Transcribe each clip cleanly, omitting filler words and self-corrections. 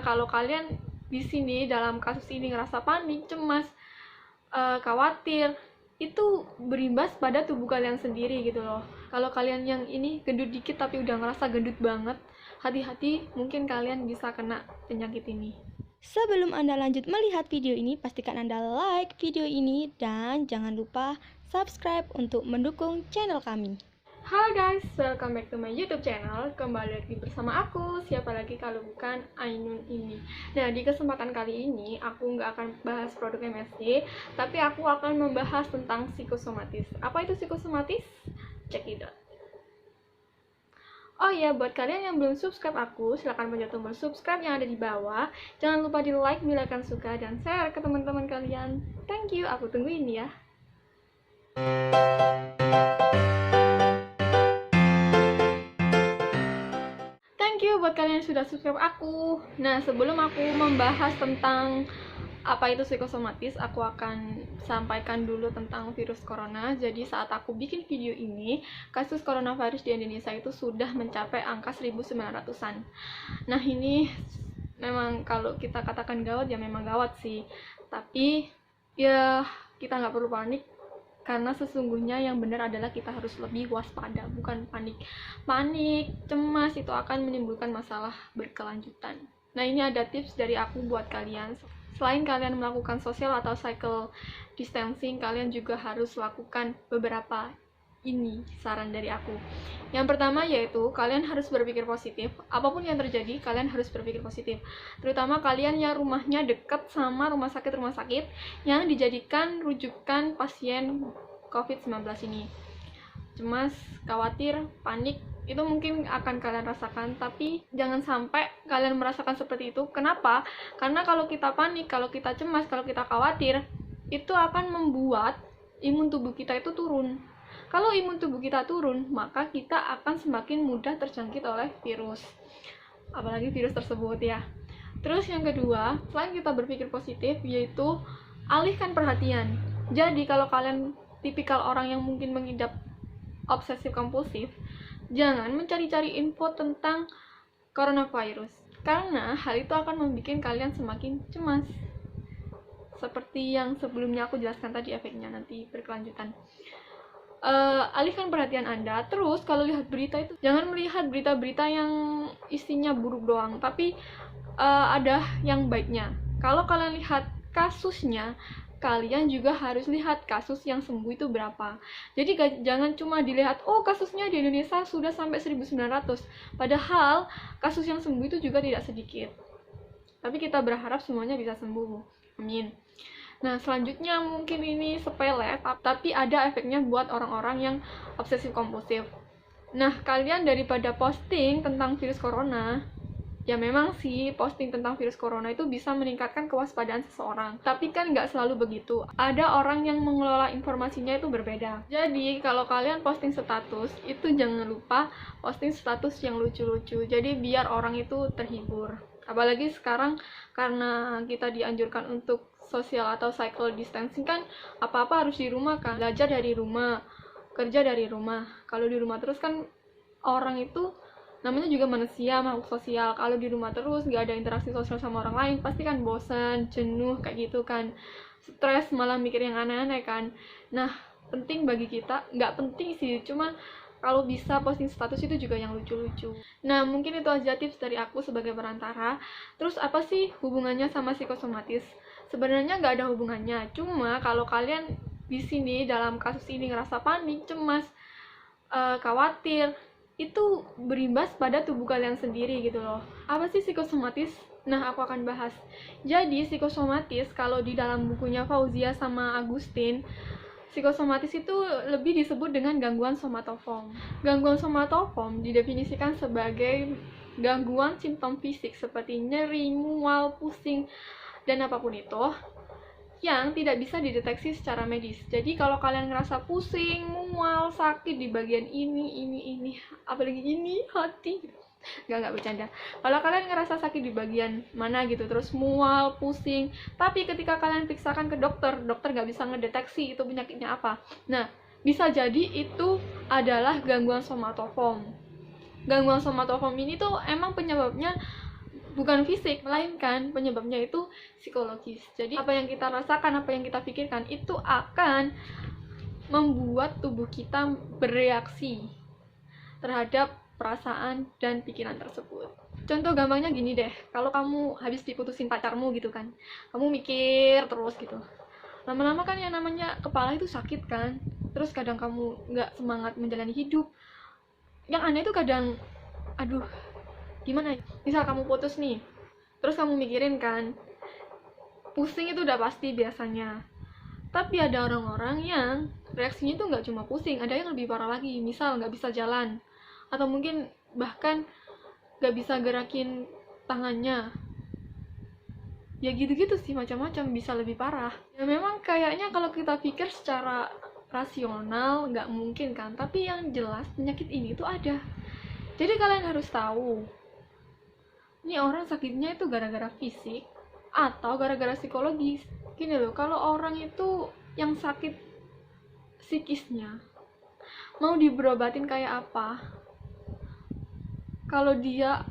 Cuma kalau kalian di sini dalam kasus ini ngerasa panik, cemas, khawatir, itu berimbas pada tubuh kalian sendiri gitu loh. Kalau kalian yang ini gendut dikit tapi udah ngerasa gendut banget, hati-hati, mungkin kalian bisa kena penyakit ini. Sebelum Anda lanjut melihat video ini, pastikan Anda like video ini dan jangan lupa subscribe untuk mendukung channel kami. Halo guys, welcome back to my YouTube channel. Kembali lagi bersama aku, siapa lagi kalau bukan Ainun ini. Nah, di kesempatan kali ini aku nggak akan bahas produk MSC, tapi aku akan membahas tentang psikosomatis. Apa itu psikosomatis? Check it out. Oh iya, buat kalian yang belum subscribe aku, silahkan pencet tombol subscribe yang ada di bawah. Jangan lupa di like bila kalian suka dan share ke teman-teman kalian. Thank you, aku tungguin ya. Thank you buat kalian yang sudah subscribe aku. Nah, sebelum aku membahas tentang apa itu psikosomatis, aku akan sampaikan dulu tentang virus corona. Jadi saat aku bikin video ini, kasus coronavirus di Indonesia itu sudah mencapai angka 1900-an. Nah, ini memang kalau kita katakan gawat ya memang gawat sih. Tapi ya kita nggak perlu panik, karena sesungguhnya yang benar adalah kita harus lebih waspada, bukan panik. Panik, cemas itu akan menimbulkan masalah berkelanjutan. Nah, ini ada tips dari aku buat kalian. Selain kalian melakukan social atau cycle distancing, kalian juga harus lakukan beberapa ini saran dari aku. Yang pertama yaitu kalian harus berpikir positif. Apapun yang terjadi, kalian harus berpikir positif. Terutama kalian yang rumahnya dekat sama rumah sakit yang dijadikan rujukan pasien COVID-19 ini. Cemas, khawatir, panik, itu mungkin akan kalian rasakan, tapi jangan sampai kalian merasakan seperti itu. Kenapa? Karena kalau kita panik, kalau kita cemas, kalau kita khawatir, itu akan membuat imun tubuh kita itu turun. Kalau imun tubuh kita turun, maka kita akan semakin mudah terjangkit oleh virus, apalagi virus tersebut ya. Terus yang kedua, selain kita berpikir positif, yaitu alihkan perhatian. Jadi kalau kalian tipikal orang yang mungkin mengidap obsesif kompulsif, jangan mencari-cari info tentang coronavirus, karena hal itu akan membuat kalian semakin cemas. Seperti yang sebelumnya aku jelaskan tadi efeknya nanti berkelanjutan. Alihkan perhatian Anda. Terus kalau lihat berita itu, jangan melihat berita-berita yang isinya buruk doang, tapi ada yang baiknya. Kalau kalian lihat kasusnya, kalian juga harus lihat kasus yang sembuh itu berapa. Jadi jangan cuma dilihat, oh kasusnya di Indonesia sudah sampai 1900, padahal kasus yang sembuh itu juga tidak sedikit. Tapi kita berharap semuanya bisa sembuh, amin. Nah, selanjutnya mungkin ini sepele, tapi ada efeknya buat orang-orang yang obsesif kompulsif. Nah, kalian daripada posting tentang virus corona, ya memang sih posting tentang virus corona itu bisa meningkatkan kewaspadaan seseorang, tapi kan nggak selalu begitu. Ada orang yang mengelola informasinya itu berbeda. Jadi kalau kalian posting status, itu jangan lupa posting status yang lucu-lucu, jadi biar orang itu terhibur. Apalagi sekarang karena kita dianjurkan untuk social atau cycle distancing, kan apa-apa harus di rumah kan, belajar dari rumah, kerja dari rumah. Kalau di rumah terus kan orang itu namanya juga manusia, makhluk sosial. Kalau di rumah terus nggak ada interaksi sosial sama orang lain, pasti kan bosan, jenuh kayak gitu kan, stres, malah mikir yang aneh-aneh kan. Nah, penting bagi kita, nggak penting sih, cuma kalau bisa posting status itu juga yang lucu-lucu. Nah, mungkin itu aja tips dari aku sebagai perantara. Terus apa sih hubungannya sama psikosomatis? Sebenarnya nggak ada hubungannya, cuma kalau kalian di sini dalam kasus ini ngerasa panik, cemas, khawatir, itu berimbas pada tubuh kalian sendiri gitu loh. Apa sih psikosomatis? Nah, aku akan bahas. Jadi, psikosomatis kalau di dalam bukunya Fauzia sama Agustin, psikosomatis itu lebih disebut dengan gangguan somatoform. Gangguan somatoform didefinisikan sebagai gangguan simptom fisik seperti nyeri, mual, pusing, dan apapun itu yang tidak bisa dideteksi secara medis. Jadi kalau kalian ngerasa pusing, mual, sakit di bagian ini, apalagi ini, hati, nggak bercanda. Kalau kalian ngerasa sakit di bagian mana gitu, terus mual, pusing, tapi ketika kalian periksakan ke dokter nggak bisa ngedeteksi itu penyakitnya apa. Nah, bisa jadi itu adalah gangguan somatoform. Gangguan somatoform ini tuh emang penyebabnya bukan fisik, melainkan penyebabnya itu psikologis. Jadi apa yang kita rasakan, apa yang kita pikirkan itu akan membuat tubuh kita bereaksi terhadap perasaan dan pikiran tersebut. Contoh gampangnya gini deh, kalau kamu habis diputusin pacarmu gitu kan, kamu mikir terus gitu, lama-lama kan yang namanya kepala itu sakit kan, terus kadang kamu nggak semangat menjalani hidup. Yang aneh itu kadang, aduh gimana ya, misal kamu putus nih, terus kamu mikirin kan, pusing itu udah pasti biasanya. Tapi ada orang-orang yang reaksinya itu nggak cuma pusing, ada yang lebih parah lagi, misal nggak bisa jalan, atau mungkin bahkan nggak bisa gerakin tangannya. Ya gitu-gitu sih, macam-macam, bisa lebih parah. Ya memang kayaknya kalau kita pikir secara rasional nggak mungkin kan, tapi yang jelas penyakit ini tuh ada. Jadi kalian harus tahu, ini orang sakitnya itu gara-gara fisik atau gara-gara psikologis. Gini loh, kalau orang itu yang sakit psikisnya mau diberobatin kayak apa, kalau dia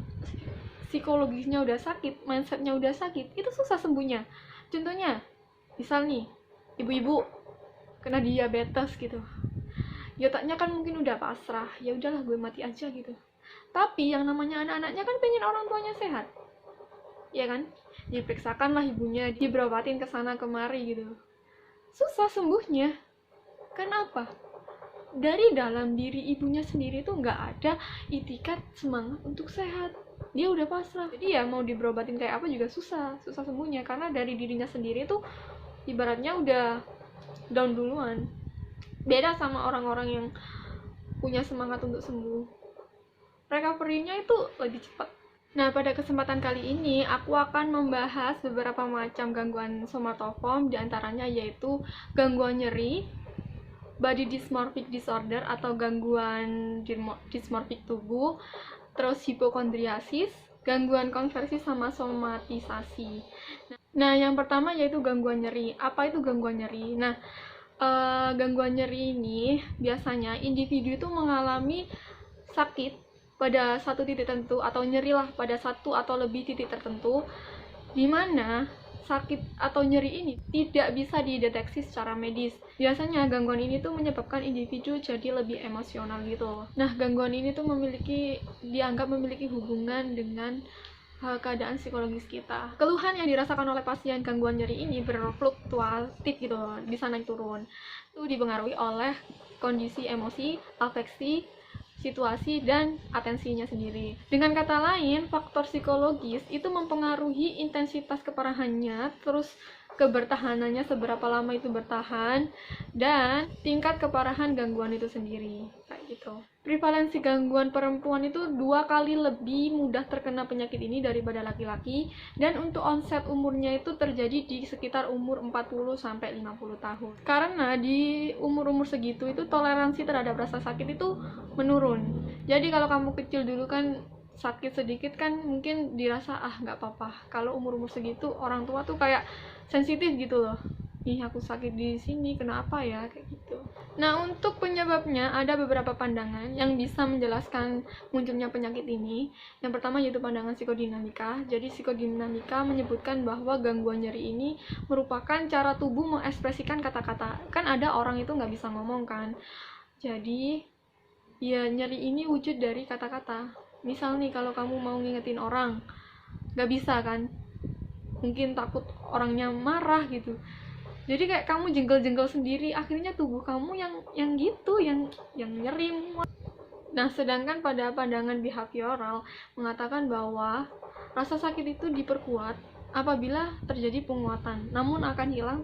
psikologisnya udah sakit, mindsetnya udah sakit, itu susah sembuhnya. Contohnya, misal nih, ibu-ibu kena diabetes gitu, ya otaknya kan mungkin udah pasrah, ya udahlah gue mati aja gitu. Tapi yang namanya anak-anaknya kan pengen orang tuanya sehat, ya kan? Diperiksakan lah ibunya, diberobatin kesana kemari gitu, susah sembuhnya. Kenapa? Dari dalam diri ibunya sendiri tuh nggak ada itikat semangat untuk sehat, dia udah pasrah. Jadi ya mau diberobatin kayak apa juga susah sembuhnya, karena dari dirinya sendiri tuh ibaratnya udah down duluan. Beda sama orang-orang yang punya semangat untuk sembuh, recovery-nya itu lebih cepat. Nah, pada kesempatan kali ini aku akan membahas beberapa macam gangguan somatoform, diantaranya yaitu gangguan nyeri, body dysmorphic disorder atau gangguan dismorfik tubuh, terus hipokondriasis, gangguan konversi sama somatisasi. Nah, yang pertama yaitu gangguan nyeri. Apa itu gangguan nyeri? Nah, gangguan nyeri ini biasanya individu itu mengalami sakit pada satu titik tertentu, atau nyeri lah pada satu atau lebih titik tertentu, di mana sakit atau nyeri ini tidak bisa dideteksi secara medis. Biasanya gangguan ini tuh menyebabkan individu jadi lebih emosional gitu. Nah, gangguan ini tuh dianggap memiliki hubungan dengan keadaan psikologis kita. Keluhan yang dirasakan oleh pasien gangguan nyeri ini berfluktuatif gitu, bisa naik turun. Itu dipengaruhi oleh kondisi emosi, afeksi, situasi, dan atensinya sendiri. Dengan kata lain, faktor psikologis itu mempengaruhi intensitas keparahannya, terus kebertahanannya, seberapa lama itu bertahan, dan tingkat keparahan gangguan itu sendiri. Kayak gitu. Prevalensi gangguan perempuan itu 2 kali lebih mudah terkena penyakit ini daripada laki-laki, dan untuk onset umurnya itu terjadi di sekitar umur 40-50 tahun. Karena di umur-umur segitu itu toleransi terhadap rasa sakit itu menurun. Jadi kalau kamu kecil dulu kan sakit sedikit kan mungkin dirasa nggak apa-apa. Kalau umur-umur segitu orang tua tuh kayak sensitif gitu loh. Ih, aku sakit di sini, kenapa ya, kayak gitu. Nah, untuk penyebabnya ada beberapa pandangan yang bisa menjelaskan munculnya penyakit ini. Yang pertama yaitu pandangan psikodinamika. Jadi psikodinamika menyebutkan bahwa gangguan nyeri ini merupakan cara tubuh mengekspresikan kata-kata. Kan ada orang itu nggak bisa ngomong kan. Jadi ya nyeri ini wujud dari kata-kata. Misal nih, kalau kamu mau ngingetin orang, nggak bisa kan, mungkin takut orangnya marah gitu, jadi kayak kamu jengkel-jengkel sendiri, akhirnya tubuh kamu yang gitu, yang nyeri. Nah, sedangkan pada pandangan behavioral mengatakan bahwa rasa sakit itu diperkuat apabila terjadi penguatan, namun akan hilang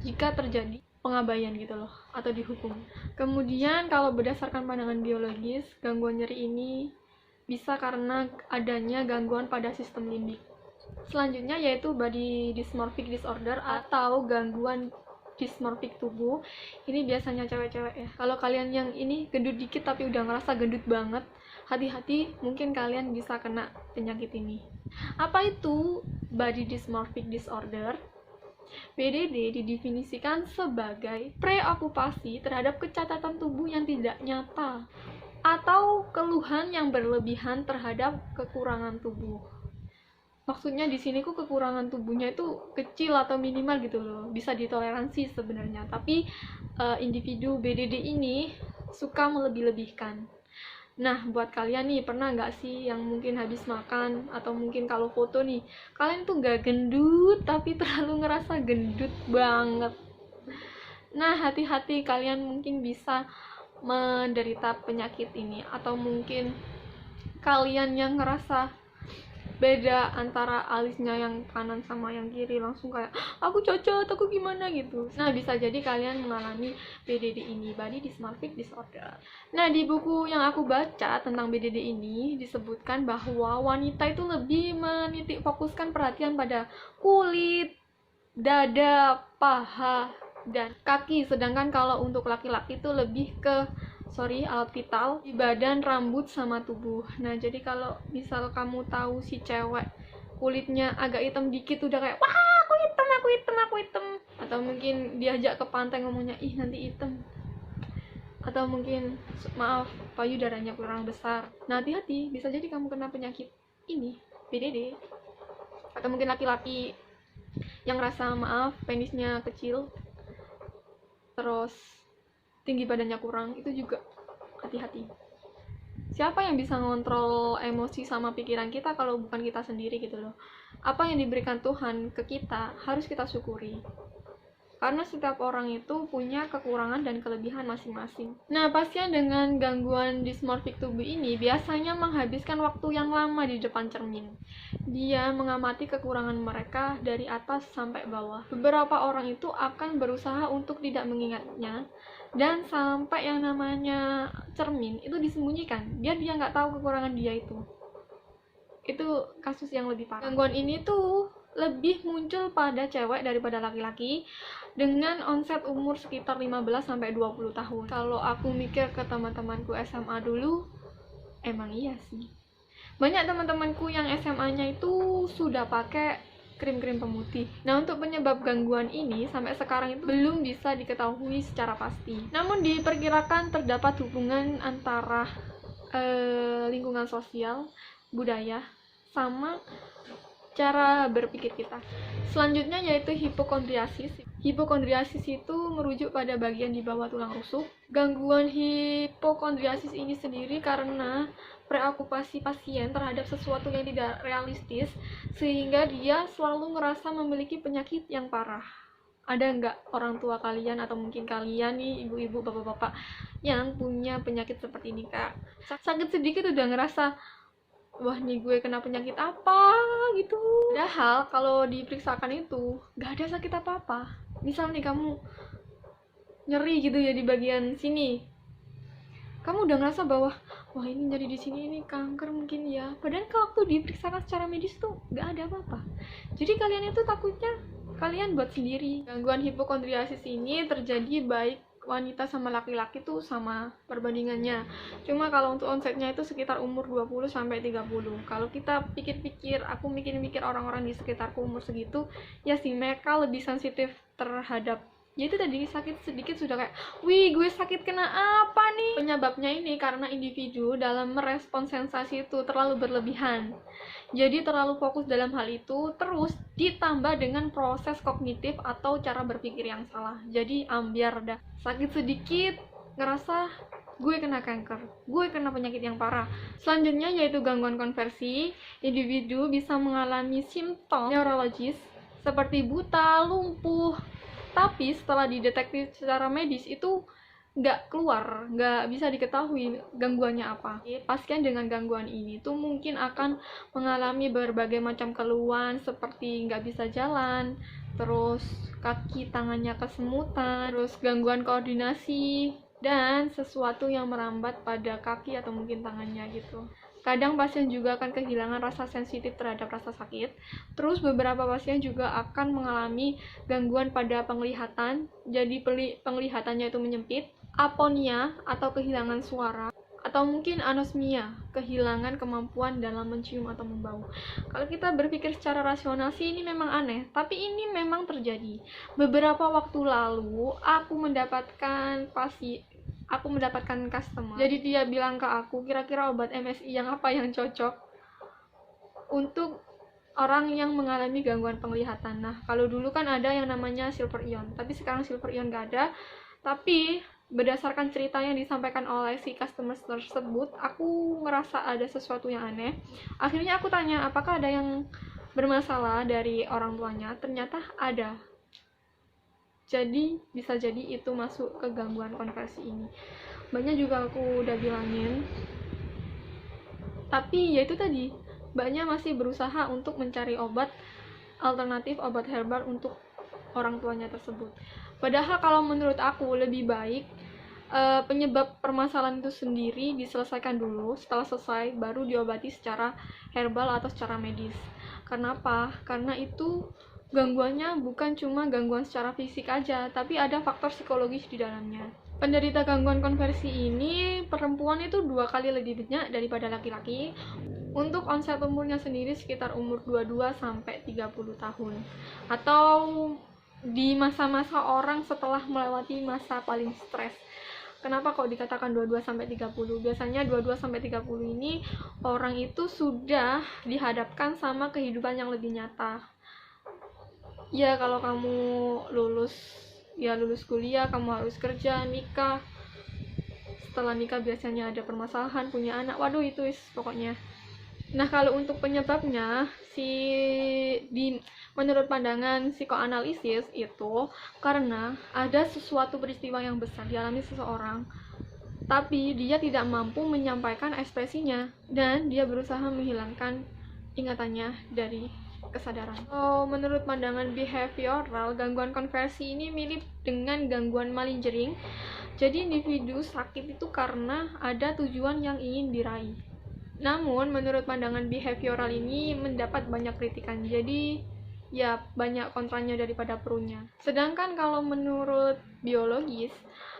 jika terjadi pengabaian gitu loh, atau dihukum. Kemudian kalau berdasarkan pandangan biologis, gangguan nyeri ini bisa karena adanya gangguan pada sistem limbik. Selanjutnya yaitu body dysmorphic disorder atau gangguan dismorfik tubuh. Ini biasanya cewek-cewek ya. Kalau kalian yang ini gendut dikit tapi udah ngerasa gendut banget, hati-hati, mungkin kalian bisa kena penyakit ini. Apa itu body dysmorphic disorder? BDD didefinisikan sebagai preokupasi terhadap kecacatan tubuh yang tidak nyata atau keluhan yang berlebihan terhadap kekurangan tubuh. Maksudnya di sini kok kekurangan tubuhnya itu kecil atau minimal gitu loh, bisa ditoleransi sebenarnya. Tapi individu BDD ini suka melebih-lebihkan. Nah, buat kalian nih, pernah nggak sih yang mungkin habis makan, atau mungkin kalau foto nih, kalian tuh nggak gendut, tapi terlalu ngerasa gendut banget. Nah, hati-hati, kalian mungkin bisa menderita penyakit ini, atau mungkin kalian yang ngerasa beda antara alisnya yang kanan sama yang kiri, langsung kayak aku cocok, aku gimana gitu. Nah, bisa jadi kalian mengalami BDD ini, body dysmorphic disorder. Nah, di buku yang aku baca tentang BDD ini disebutkan bahwa wanita itu lebih menitik fokuskan perhatian pada kulit, dada, paha, dan kaki, sedangkan kalau untuk laki-laki itu lebih ke alat vital di badan, rambut, sama tubuh. Nah, jadi kalau misal kamu tahu si cewek kulitnya agak hitam dikit udah kayak wah aku hitam, aku hitam, aku hitam, atau mungkin diajak ke pantai ngomongnya ih nanti hitam, atau mungkin maaf payudaranya kurang besar. Nah, hati-hati, bisa jadi kamu kena penyakit ini, BDD. Atau mungkin laki-laki yang rasa maaf penisnya kecil, terus tinggi badannya kurang, itu juga hati-hati. Siapa yang bisa ngontrol emosi sama pikiran kita kalau bukan kita sendiri gitu loh. Apa yang diberikan Tuhan ke kita harus kita syukuri, karena setiap orang itu punya kekurangan dan kelebihan masing-masing. Nah, pasien dengan gangguan dysmorphic tubuh ini biasanya menghabiskan waktu yang lama di depan cermin. Dia mengamati kekurangan mereka dari atas sampai bawah. Beberapa orang itu akan berusaha untuk tidak mengingatnya, dan sampai yang namanya cermin itu disembunyikan biar dia nggak tahu kekurangan dia itu kasus yang lebih parah. Gangguan ini tuh lebih muncul pada cewek daripada laki-laki dengan onset umur sekitar 15-20 tahun. Kalau aku mikir ke teman-temanku SMA dulu, emang iya sih. Banyak teman-temanku yang SMA-nya itu sudah pakai krim-krim pemutih. Nah, untuk penyebab gangguan ini sampai sekarang itu belum bisa diketahui secara pasti. Namun diperkirakan terdapat hubungan antara lingkungan sosial, budaya, sama cara berpikir kita. Selanjutnya yaitu hipokondriasis. Hipokondriasis itu merujuk pada bagian di bawah tulang rusuk. Gangguan hipokondriasis ini sendiri karena preokupasi pasien terhadap sesuatu yang tidak realistis, sehingga dia selalu ngerasa memiliki penyakit yang parah. Ada nggak orang tua kalian atau mungkin kalian nih, ibu-ibu, bapak-bapak, yang punya penyakit seperti ini? Kak, sakit sedikit udah ngerasa wah nih gue kena penyakit apa gitu. Padahal kalau diperiksakan itu nggak ada sakit apa-apa. Misal nih kamu nyeri gitu ya di bagian sini, kamu udah ngerasa bahwa wah ini nyeri di sini, ini kanker mungkin ya. Padahal kalau waktu diperiksakan secara medis tuh nggak ada apa-apa. Jadi kalian itu takutnya kalian buat sendiri. Gangguan hipokondriasis ini terjadi baik wanita sama laki-laki tuh sama perbandingannya. Cuma kalau untuk onsetnya itu sekitar umur 20-30. Kalau kita pikir-pikir, aku mikir-mikir orang-orang di sekitarku umur segitu, ya sih mereka lebih sensitif terhadap ya itu tadi, sakit sedikit sudah kayak wih gue sakit kena apa nih. Penyebabnya ini karena individu dalam merespon sensasi itu terlalu berlebihan, jadi terlalu fokus dalam hal itu, terus ditambah dengan proses kognitif atau cara berpikir yang salah, jadi ambiar dah. Sakit sedikit ngerasa gue kena kanker, gue kena penyakit yang parah. Selanjutnya yaitu gangguan konversi. Individu bisa mengalami simptom neurologis seperti buta, lumpuh, tapi setelah dideteksi secara medis itu nggak keluar, nggak bisa diketahui gangguannya apa. Pasien dengan gangguan ini tuh mungkin akan mengalami berbagai macam keluhan seperti nggak bisa jalan, terus kaki tangannya kesemutan, terus gangguan koordinasi, dan sesuatu yang merambat pada kaki atau mungkin tangannya gitu. Kadang pasien juga akan kehilangan rasa sensitif terhadap rasa sakit. Terus beberapa pasien juga akan mengalami gangguan pada penglihatan, jadi penglihatannya itu menyempit, aponia atau kehilangan suara, atau mungkin anosmia, kehilangan kemampuan dalam mencium atau membau. Kalau kita berpikir secara rasional sih ini memang aneh, tapi ini memang terjadi. Beberapa waktu lalu aku mendapatkan customer, jadi dia bilang ke aku kira-kira obat MSI yang apa yang cocok untuk orang yang mengalami gangguan penglihatan. Nah, kalau dulu kan ada yang namanya silver ion, tapi sekarang silver ion nggak ada. Tapi berdasarkan cerita yang disampaikan oleh si customer tersebut, aku ngerasa ada sesuatu yang aneh. Akhirnya aku tanya, apakah ada yang bermasalah dari orang tuanya? Ternyata ada. Jadi bisa jadi itu masuk ke gangguan konversi ini. Banyak juga aku udah bilangin, tapi ya itu tadi, banyak masih berusaha untuk mencari obat alternatif, obat herbal untuk orang tuanya tersebut. Padahal kalau menurut aku lebih baik penyebab permasalahan itu sendiri diselesaikan dulu. Setelah selesai baru diobati secara herbal atau secara medis. Karena apa? Karena itu gangguannya bukan cuma gangguan secara fisik aja, tapi ada faktor psikologis di dalamnya. Penderita gangguan konversi ini perempuan itu 2 kali lebih banyak daripada laki-laki. Untuk onset umurnya sendiri sekitar umur 22 sampai 30 tahun. Atau di masa-masa orang setelah melewati masa paling stres. Kenapa kok dikatakan 22 sampai 30? Biasanya 22 sampai 30 ini orang itu sudah dihadapkan sama kehidupan yang lebih nyata. Ya kalau kamu lulus kuliah, kamu harus kerja, nikah. Setelah nikah biasanya ada permasalahan, punya anak. Waduh, itu pokoknya. Nah, kalau untuk penyebabnya menurut pandangan psikoanalisis itu karena ada sesuatu peristiwa yang besar dialami seseorang, tapi dia tidak mampu menyampaikan ekspresinya dan dia berusaha menghilangkan ingatannya dari kesadaran. Menurut pandangan behavioral, gangguan konversi ini mirip dengan gangguan malingering. Jadi individu sakit itu karena ada tujuan yang ingin diraih. Namun menurut pandangan behavioral ini mendapat banyak kritikan. Jadi ya banyak kontranya daripada pro-nya. Sedangkan kalau menurut biologis,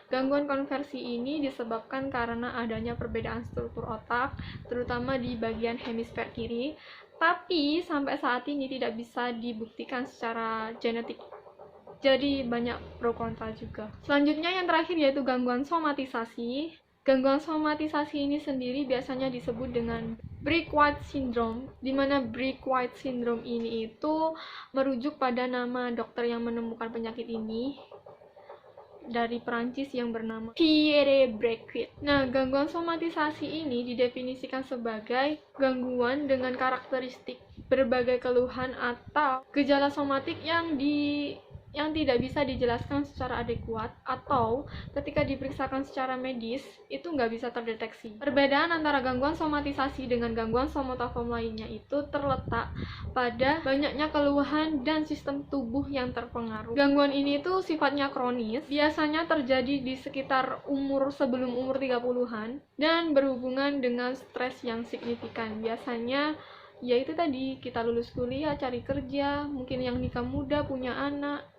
gangguan konversi ini disebabkan karena adanya perbedaan struktur otak, terutama di bagian hemisfer kiri, tapi sampai saat ini tidak bisa dibuktikan secara genetik. Jadi banyak pro kontra juga. Selanjutnya yang terakhir yaitu gangguan somatisasi. Gangguan somatisasi ini sendiri biasanya disebut dengan Brick-White syndrome, di mana Brick-White syndrome ini itu merujuk pada nama dokter yang menemukan penyakit ini dari Perancis yang bernama Pierre Brick-White. Nah, gangguan somatisasi ini didefinisikan sebagai gangguan dengan karakteristik berbagai keluhan atau gejala somatik yang tidak bisa dijelaskan secara adekuat atau ketika diperiksakan secara medis itu nggak bisa terdeteksi. Perbedaan antara gangguan somatisasi dengan gangguan somatoform lainnya itu terletak pada banyaknya keluhan dan sistem tubuh yang terpengaruh. Gangguan ini tuh sifatnya kronis, biasanya terjadi di sekitar sebelum umur 30-an dan berhubungan dengan stres yang signifikan. Biasanya ya itu tadi, kita lulus kuliah, cari kerja, mungkin yang nikah muda, punya anak,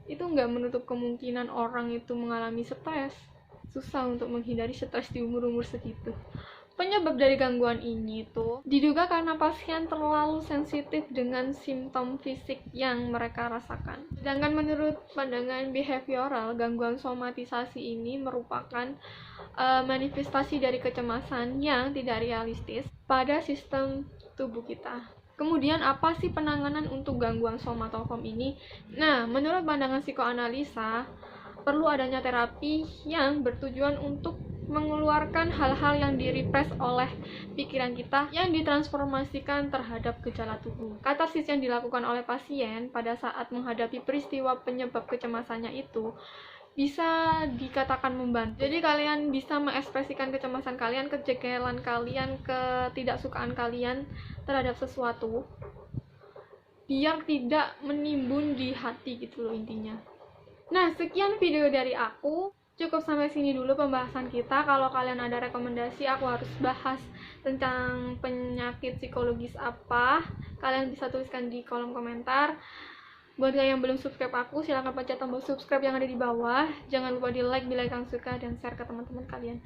itu nggak menutup kemungkinan orang itu mengalami stres. Susah untuk menghindari stres di umur-umur segitu. Penyebab dari gangguan ini tuh diduga karena pasien terlalu sensitif dengan simptom fisik yang mereka rasakan. Sedangkan menurut pandangan behavioral, gangguan somatisasi ini merupakan manifestasi dari kecemasan yang tidak realistis pada sistem tubuh kita. Kemudian apa sih penanganan untuk gangguan somatoform ini? Nah, menurut pandangan psikoanalisa, perlu adanya terapi yang bertujuan untuk mengeluarkan hal-hal yang direpress oleh pikiran kita yang ditransformasikan terhadap gejala tubuh. Katarsis yang dilakukan oleh pasien pada saat menghadapi peristiwa penyebab kecemasannya itu bisa dikatakan membantu. Jadi kalian bisa mengekspresikan kecemasan kalian, kejengkelan kalian, ketidaksukaan kalian terhadap sesuatu biar tidak menimbun di hati gitu loh intinya. Nah, sekian video dari aku. Cukup sampai sini dulu pembahasan kita. Kalau kalian ada rekomendasi aku harus bahas tentang penyakit psikologis apa, kalian bisa tuliskan di kolom komentar. Buat kalian yang belum subscribe aku, silahkan pencet tombol subscribe yang ada di bawah. Jangan lupa di like bila kalian suka dan share ke teman-teman kalian.